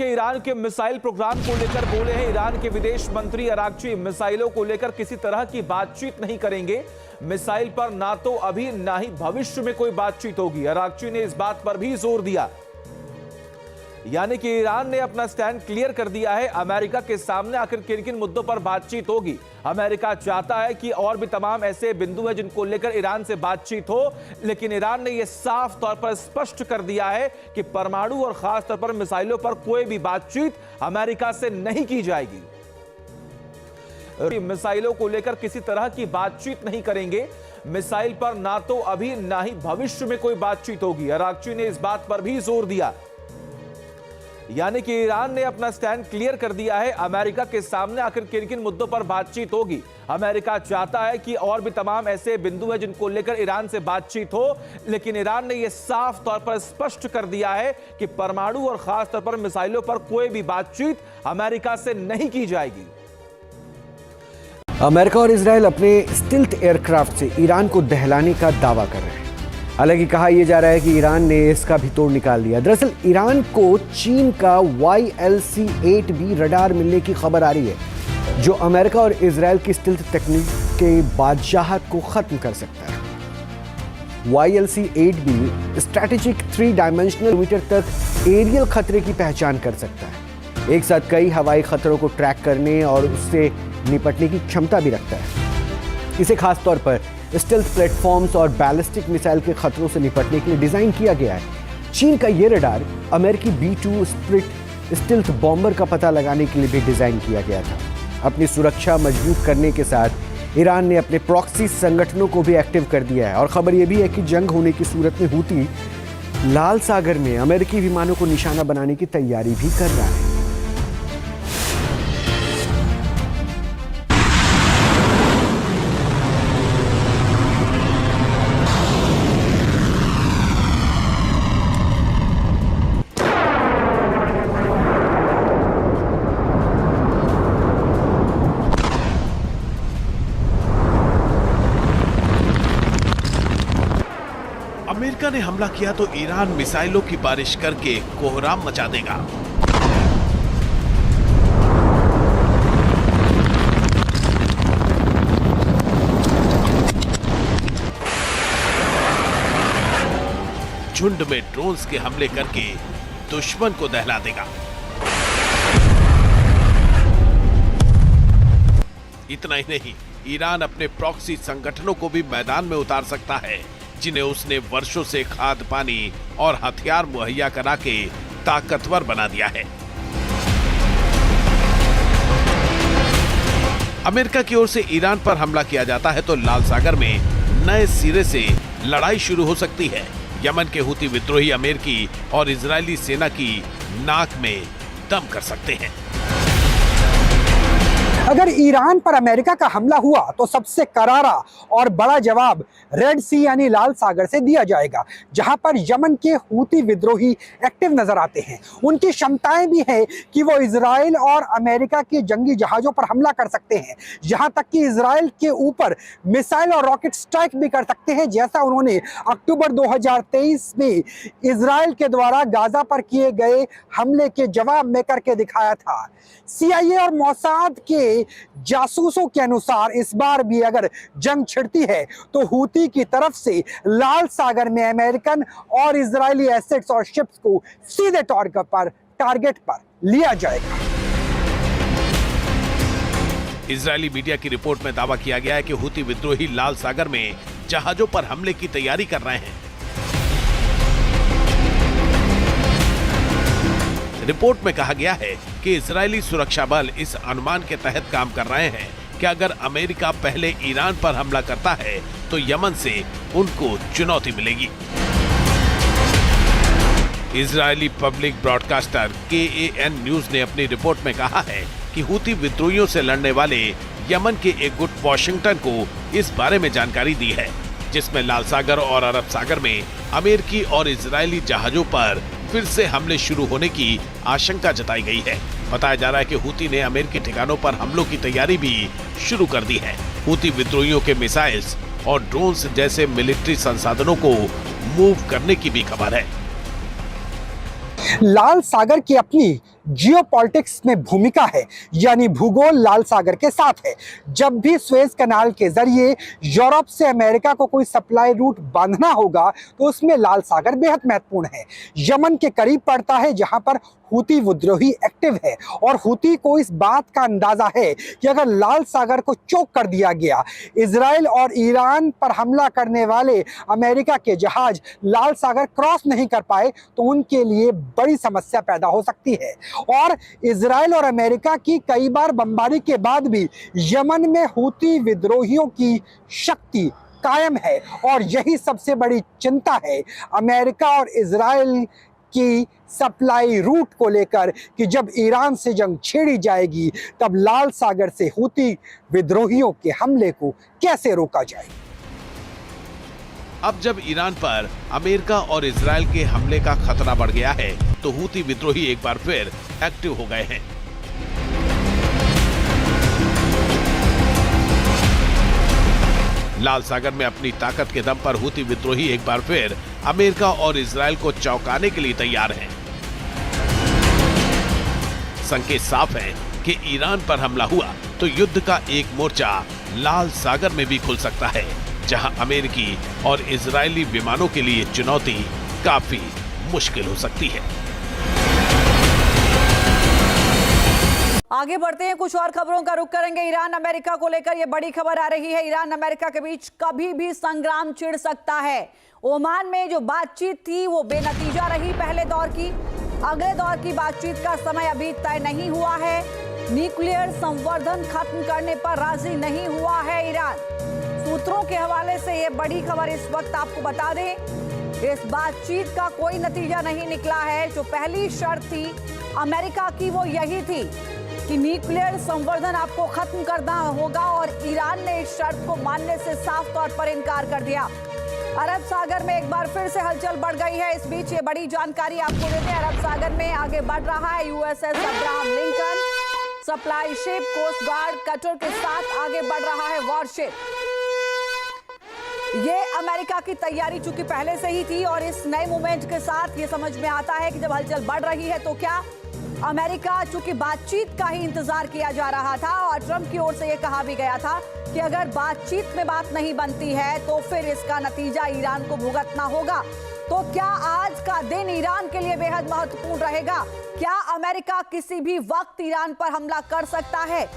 के ईरान के missile programme को लेकर बोले हैं ईरान के विदेश मंत्री अरागची। मिसाइलों को लेकर किसी तरह की बातचीत नहीं करेंगे। मिसाइल पर ना तो अभी ना ही भविष्य में कोई बातचीत होगी। अरागची ने इस बात पर भी जोर दिया, यानी कि ईरान ने अपना स्टैंड क्लियर कर दिया है। अमेरिका के सामने आखिर किन किन मुद्दों पर बातचीत होगी। अमेरिका चाहता है कि और भी तमाम ऐसे बिंदु हैं जिनको लेकर ईरान से बातचीत हो, लेकिन ईरान ने यह साफ तौर पर स्पष्ट कर दिया है कि परमाणु और खास तौर पर मिसाइलों पर कोई भी बातचीत अमेरिका से नहीं की जाएगी। मिसाइलों को लेकर किसी तरह की बातचीत नहीं करेंगे। मिसाइल पर ना तो अभी ना ही भविष्य में कोई बातचीत होगी। अरागची ने इस बात पर भी जोर दिया, यानी कि ईरान ने अपना स्टैंड क्लियर कर दिया है। अमेरिका के सामने आखिर किन किन मुद्दों पर बातचीत होगी। अमेरिका चाहता है कि और भी तमाम ऐसे बिंदु हैं जिनको लेकर ईरान से बातचीत हो, लेकिन ईरान ने यह साफ तौर पर स्पष्ट कर दिया है कि परमाणु और खास तौर पर मिसाइलों पर कोई भी बातचीत अमेरिका से नहीं की जाएगी। अमेरिका और इजराइल अपने स्टिल्थ एयरक्राफ्ट से ईरान को दहलाने का दावा कर रहे हैं। हालांकि कहा यह जा रहा है कि ईरान ने इसका भी तोड़ निकाल दिया। दरअसल ईरान को चीन का YLC-8B रडार मिलने की खबर आ रही है, जो अमेरिका और इजराइल की स्टिल्थ तकनीक के बादशाहत को खत्म कर सकता है। YLC-8B स्ट्रैटेजिक 3 डायमेंशनल मीटर तक एरियल खतरे की पहचान कर सकता है। एक साथ कई हवाई खतरों को ट्रैक करने और उससे निपटने की क्षमता भी रखता है। इसे खास तौर पर स्टेल्थ प्लेटफॉर्म्स और बैलिस्टिक मिसाइल के खतरों से निपटने के लिए डिजाइन किया गया है। चीन का यह रडार अमेरिकी B-2 स्प्लिट स्टेल्थ बॉम्बर का पता लगाने के लिए भी डिजाइन किया गया था। अपनी सुरक्षा मजबूत करने के साथ ईरान ने अपने प्रॉक्सी संगठनों को भी एक्टिव कर दिया है। और खबर यह भी है कि जंग होने की सूरत में हूती लाल सागर में अमेरिकी विमानों को निशाना बनाने की तैयारी भी कर रहा है। अमेरिका ने हमला किया तो ईरान मिसाइलों की बारिश करके कोहराम मचा देगा। झुंड में ड्रोन्स के हमले करके दुश्मन को दहला देगा। इतना ही नहीं, ईरान अपने प्रॉक्सी संगठनों को भी मैदान में उतार सकता है, जिन्हें उसने वर्षों से खाद्य पानी और हथियार मुहैया करा के ताकतवर बना दिया है। अमेरिका की ओर से ईरान पर हमला किया जाता है तो लाल सागर में नए सिरे से लड़ाई शुरू हो सकती है। यमन के हूती विद्रोही अमेरिकी और इजरायली सेना की नाक में दम कर सकते हैं। अगर ईरान पर अमेरिका का हमला हुआ तो सबसे करारा और बड़ा जवाब रेड सी यानी लाल सागर से दिया जाएगा, जहां पर यमन के हूती विद्रोही एक्टिव नजर आते हैं। उनकी क्षमताएं भी हैं कि वो इजराइल और अमेरिका के जंगी जहाजों पर हमला कर सकते हैं, यहां तक कि इजराइल के ऊपर मिसाइल और रॉकेट स्ट्राइक भी कर सकते हैं, जैसा उन्होंने अक्टूबर 2023 में इजराइल के द्वारा गाजा पर किए गए हमले के जवाब में करके दिखाया था। CIA और मोसाद के जासूसों के अनुसार इस बार भी अगर जंग छिड़ती है तो हूती की तरफ से लाल सागर में अमेरिकन और इजरायली एसेट्स और शिप्स को सीधे टारगेट पर लिया जाएगा। इजरायली मीडिया की रिपोर्ट में दावा किया गया है कि हूती विद्रोही लाल सागर में जहाजों पर हमले की तैयारी कर रहे हैं। रिपोर्ट में कहा गया है कि इजरायली सुरक्षा बल इस अनुमान के तहत काम कर रहे हैं कि अगर अमेरिका पहले ईरान पर हमला करता है तो यमन से उनको चुनौती मिलेगी। Israeli public broadcaster KAN news ने अपनी रिपोर्ट में कहा है कि हूती विद्रोहियों से लड़ने वाले यमन के एक गुट वाशिंगटन को इस बारे में जानकारी दी है, जिसमें लाल सागर और अरब सागर में अमेरिकी और इजरायली जहाजों पर फिर से हमले शुरू होने की आशंका जताई गई है। बताया जा रहा है कि हूती ने अमेरिकी ठिकानों पर हमलों की तैयारी भी शुरू कर दी है। हूती विद्रोहियों के मिसाइल्स और ड्रोन्स जैसे मिलिट्री संसाधनों को मूव करने की भी खबर है। लाल सागर की अपनी जियोपॉलिटिक्स में भूमिका है, यानी भूगोल लाल सागर के साथ है। जब भी सुएज कनाल के जरिए यूरोप से अमेरिका को कोई सप्लाई रूट बांधना होगा तो उसमें लाल सागर बेहद महत्वपूर्ण है। यमन के करीब पड़ता है जहां पर हूती विद्रोही एक्टिव है और हूती को इस बात का अंदाजा है कि अगर लाल सागर को चोक कर दिया गया, इजराइल और ईरान पर हमला करने वाले अमेरिका के जहाज लाल सागर क्रॉस नहीं कर पाए तो उनके लिए बड़ी समस्या पैदा हो सकती है। और इजराइल और अमेरिका की कई बार बमबारी के बाद भी यमन में हूती विद्रोहियों की शक्ति कायम है और यही सबसे बड़ी चिंता है अमेरिका और इजराइल की सप्लाई रूट को लेकर कि जब ईरान से जंग छेड़ी जाएगी तब लाल सागर से हूती विद्रोहियों के हमले को कैसे रोका जाए। अब जब ईरान पर अमेरिका और इजराइल के हमले का खतरा बढ़ गया है तो हूती विद्रोही एक बार फिर एक्टिव हो गए हैं। लाल सागर में अपनी ताकत के दम पर हूती विद्रोही एक बार फिर अमेरिका और इजराइल को चौंकाने के लिए तैयार हैं। संकेत साफ है कि ईरान पर हमला हुआ तो युद्ध का एक मोर्चा लाल सागर में भी खुल सकता है, जहां अमेरिकी और इजरायली विमानों के लिए चुनौती काफी मुश्किल हो सकती है। आगे बढ़ते हैं, कुछ और खबरों का रुख करेंगे। ईरान अमेरिका को लेकर यह बड़ी खबर आ रही है। ईरान अमेरिका के बीच कभी भी संग्राम छिड़ सकता है। ओमान में जो बातचीत थी वो बेनतीजा रही पहले दौर की। अगले दौर की बातचीत का समय अभी तय नहीं हुआ है। न्यूक्लियर संवर्धन खत्म करने पर राजी नहीं हुआ है ईरान। सूत्रों के हवाले से यह बड़ी खबर इस वक्त आपको बता दें, इस बातचीत का कोई नतीजा नहीं निकला है। जो पहली शर्त थी अमेरिका की वो यही थी कि न्यूक्लियर संवर्धन आपको खत्म करना होगा और ईरान ने इस शर्त को मानने से साफ तौर पर इनकार कर दिया। अरब सागर में एक बार फिर से हलचल बढ़ गई है। इस बीच ये बड़ी जानकारी आपको देते हैं। अरब सागर में आगे बढ़ रहा है USS Abraham Lincoln supply ship. Coast guard cutter के साथ आगे बढ़ रहा है वॉरशिप। ये अमेरिका की तैयारी चूंकि पहले से ही थी और इस नए मूवमेंट के साथ ये समझ में आता है कि जब हलचल बढ़ रही है तो क्या अमेरिका, चूंकि बातचीत का ही इंतजार किया जा रहा था और ट्रंप की ओर से यह कहा भी गया था कि अगर बातचीत में बात नहीं बनती है तो फिर इसका नतीजा ईरान को भुगतना होगा। तो क्या आज का दिन ईरान के लिए बेहद महत्वपूर्ण रहेगा? क्या अमेरिका किसी भी वक्त ईरान पर हमला कर सकता है?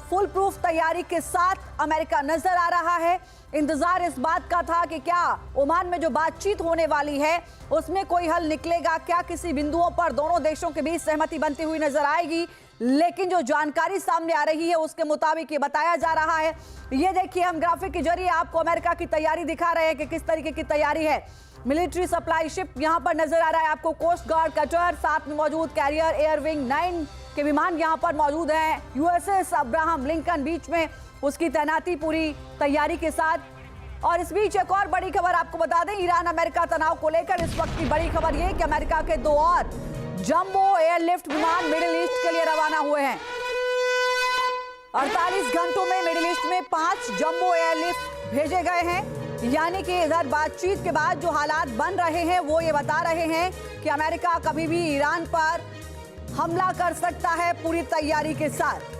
फुल प्रूफ तैयारी के साथ अमेरिका नजर आ रहा है। इंतजार इस बात का था कि क्या ओमान में जो बातचीत होने वाली है उसमें कोई हल निकलेगा, क्या किसी बिंदुओं पर दोनों देशों के बीच सहमति बनती हुई नजर आएगी। लेकिन जो जानकारी सामने आ रही है उसके मुताबिक ये बताया जा रहा है। ये देखिए, हम ग्राफिक के जरिए आपको अमेरिका की तैयारी दिखा रहे हैं कि किस तरीके की तैयारी है। मिलिट्री सप्लाई शिप यहां पर नजर आ रहा है आपको, कोस्ट गार्ड कटर, साथ में मौजूद कैरियर एयरविंग 9 के विमान यहां पर मौजूद हैं। यूएसएस अब्राहम लिंकन बीच में उसकी तैनाती पूरी तैयारी के साथ। और इस बीच एक और बड़ी खबर आपको बता दें, ईरान अमेरिका तनाव को लेकर इस वक्त की बड़ी खबर यह कि अमेरिका के 2 और जंबो एयरलिफ्ट विमान मिडिल ईस्ट के लिए रवाना हुए हैं। 48 घंटों में मिडिल ईस्ट में 5 जंबो एयरलिफ्ट भेजे गए हैं। यानी कि इधर बातचीत के बाद जो हालात बन रहे हैं वो ये बता रहे हैं कि अमेरिका कभी भी ईरान पर हमला कर सकता है पूरी तैयारी के साथ।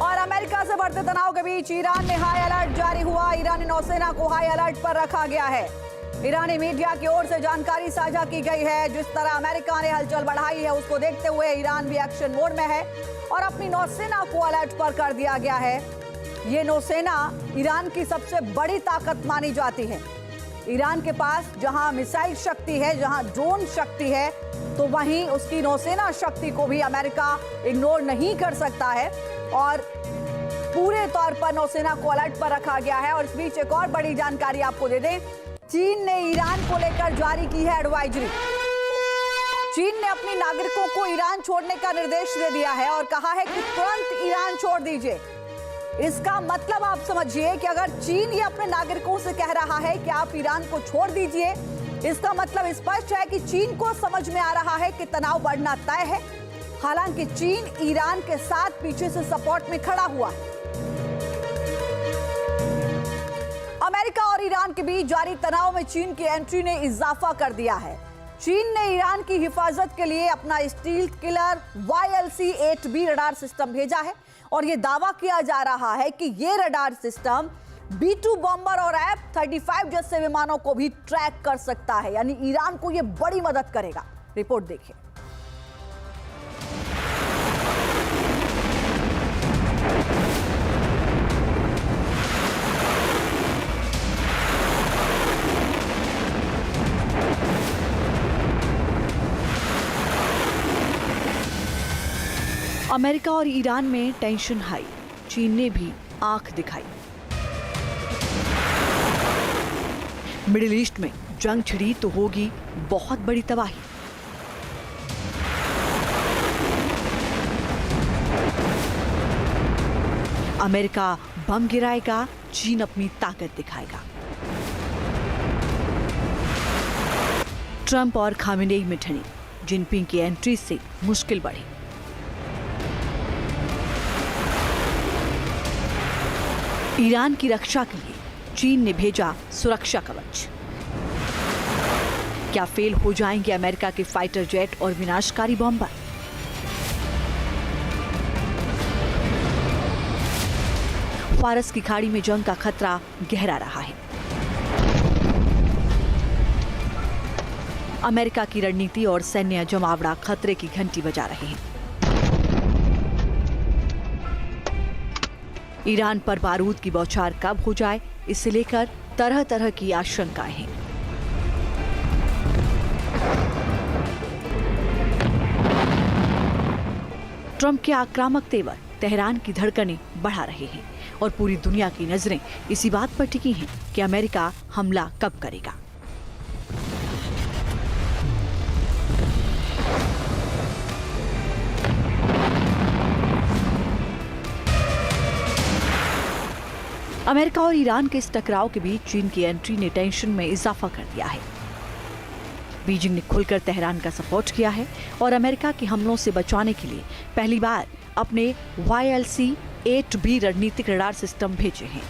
और अमेरिका से बढ़ते तनाव के बीच ईरान में हाई अलर्ट जारी हुआ। ईरानी नौसेना को हाई अलर्ट पर रखा गया है। ईरानी मीडिया की ओर से जानकारी साझा की गई है। जिस तरह अमेरिका ने हलचल बढ़ाई है उसको देखते हुए ईरान भी एक्शन मोड में है और अपनी नौसेना को अलर्ट पर कर दिया गया है। ये नौसेना ईरान की सबसे बड़ी ताकत मानी जाती है। ईरान के पास जहां मिसाइल शक्ति है, जहां ड्रोन शक्ति है, तो वहीं उसकी नौसेना शक्ति को भी अमेरिका इग्नोर नहीं कर सकता है और पूरे तौर पर नौसेना को अलर्ट पर रखा गया है। और इस बीच एक और बड़ी जानकारी आपको दे दें, चीन ने ईरान को लेकर जारी की है एडवाइजरी। चीन ने अपने नागरिकों को ईरान छोड़ने का निर्देश दे दिया है और कहा है कि तुरंत ईरान छोड़ दीजिए। इसका मतलब आप समझिए कि अगर चीन ये अपने नागरिकों से कह रहा है कि आप ईरान को छोड़ दीजिए, इसका मतलब स्पष्ट है कि चीन को समझ में आ रहा है कि तनाव बढ़ना तय है। हालांकि चीन ईरान के साथ पीछे से सपोर्ट में खड़ा हुआ है। अमेरिका और ईरान के बीच जारी तनाव में चीन की एंट्री ने इजाफा कर दिया है। चीन ने ईरान की हिफाजत के लिए अपना stealth killer YLC-8B radar system भेजा है और यह दावा किया जा रहा है कि यह रडार सिस्टम B-2 बॉम्बर और F-35 जैसे विमानों को भी ट्रैक कर सकता है, यानी ईरान को यह बड़ी मदद करेगा। रिपोर्ट देखिए। अमेरिका और ईरान में टेंशन हाई, चीन ने भी आंख दिखाई। मिडिल ईस्ट में जंग छिड़ी तो होगी बहुत बड़ी तबाही। अमेरिका बम गिराएगा, चीन अपनी ताकत दिखाएगा। ट्रंप और खामेनेई में ठनी, जिनपिंग की एंट्री से मुश्किल बढ़ी। ईरान की रक्षा के लिए चीन ने भेजा सुरक्षा कवच। क्या फेल हो जाएंगे अमेरिका के फाइटर जेट और विनाशकारी बॉम्बर? फारस की खाड़ी में जंग का खतरा गहरा रहा है। अमेरिका की रणनीति और सैन्य जमावड़ा खतरे की घंटी बजा रहे हैं। ईरान पर बारूद की बौछार कब हो जाए, इसे लेकर तरह तरह की आशंकाएं हैं। ट्रंप के आक्रामक तेवर तेहरान की धड़कनें बढ़ा रहे हैं और पूरी दुनिया की नजरें इसी बात पर टिकी हैं कि अमेरिका हमला कब करेगा। अमेरिका और ईरान के इस टकराव के बीच चीन की एंट्री ने टेंशन में इजाफा कर दिया है। बीजिंग ने खुलकर तेहरान का सपोर्ट किया है और अमेरिका के हमलों से बचाने के लिए पहली बार अपने YLC-8B रणनीतिक रडार सिस्टम भेजे हैं।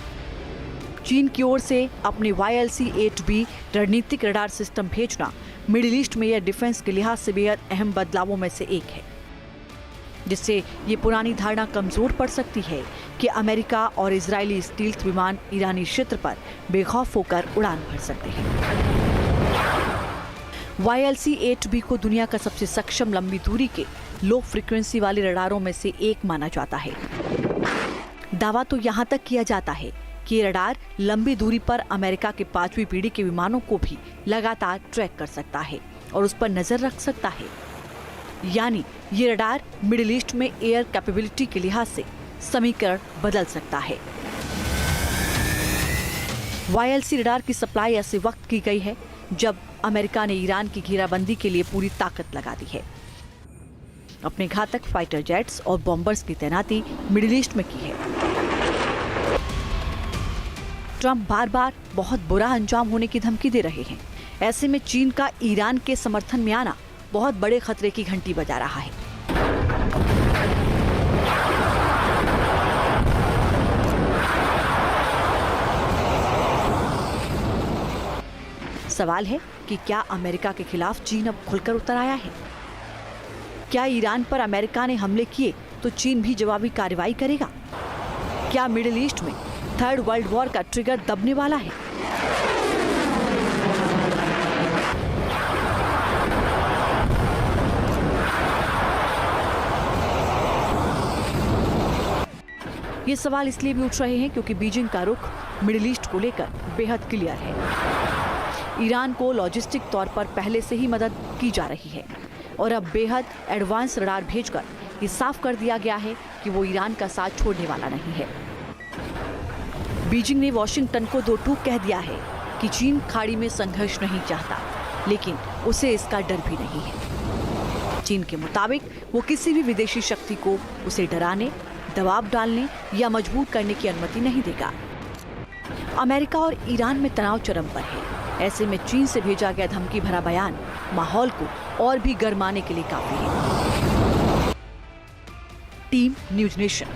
चीन की ओर से अपने YLC-8B रणनीतिक रडार सिस्टम भेजना मिडिल ईस्ट में एयर डिफेंस के लिहाज से बेहद अहम बदलावों में से एक है, जिससे ये पुरानी धारणा कमजोर पड़ सकती है कि अमेरिका और इजरायली स्टील्थ विमान ईरानी क्षेत्र पर बेखौफ होकर उड़ान भर सकते हैं। YLC-8B को दुनिया का सबसे सक्षम लंबी दूरी के लो फ्रीक्वेंसी वाले रडारों में से एक माना जाता है। दावा तो यहाँ तक किया जाता है कि ये रडार लंबी दूरी पर अमेरिका के 5वीं पीढ़ी के विमानों को भी लगातार ट्रैक कर सकता है और उस पर नजर रख सकता है। यानी ये रडार मिडिल ईस्ट में एयर कैपेबिलिटी के लिहाज से समीकरण बदल सकता है। YLC रडार की सप्लाई ऐसे वक्त की गई है जब अमेरिका ने ईरान की घेराबंदी के लिए पूरी ताकत लगा दी है। अपने घातक फाइटर जेट्स और बॉम्बर्स की तैनाती मिडिल ईस्ट में की है। ट्रंप बार बार बहुत बुरा अंजाम होने की धमकी दे रहे हैं। ऐसे में चीन का ईरान के समर्थन में आना बहुत बड़े खतरे की घंटी बजा रहा है। सवाल है कि क्या अमेरिका के खिलाफ चीन अब खुलकर उतर आया है? क्या ईरान पर अमेरिका ने हमले किए तो चीन भी जवाबी कार्रवाई करेगा? क्या मिडिल ईस्ट में थर्ड वर्ल्ड वॉर का ट्रिगर दबने वाला है? ये सवाल इसलिए भी उठ रहे हैं क्योंकि बीजिंग का रुख मिडिल ईस्ट को लेकर बेहद क्लियर है। ईरान को लॉजिस्टिक तौर पर पहले से ही मदद की जा रही है और अब बेहद एडवांस रडार भेजकर ये साफ कर दिया गया है कि वो ईरान का साथ छोड़ने वाला नहीं है। बीजिंग ने वॉशिंगटन को दो टूक कह दिया है कि चीन खाड़ी में संघर्ष नहीं चाहता, लेकिन उसे इसका डर भी नहीं है। चीन के मुताबिक वो किसी भी विदेशी शक्ति को उसे डराने, दबाव डालने या मजबूर करने की अनुमति नहीं देगा। अमेरिका और ईरान में तनाव चरम पर है। ऐसे में चीन से भेजा गया धमकी भरा बयान माहौल को और भी गरमाने के लिए काफी है। Team news nation.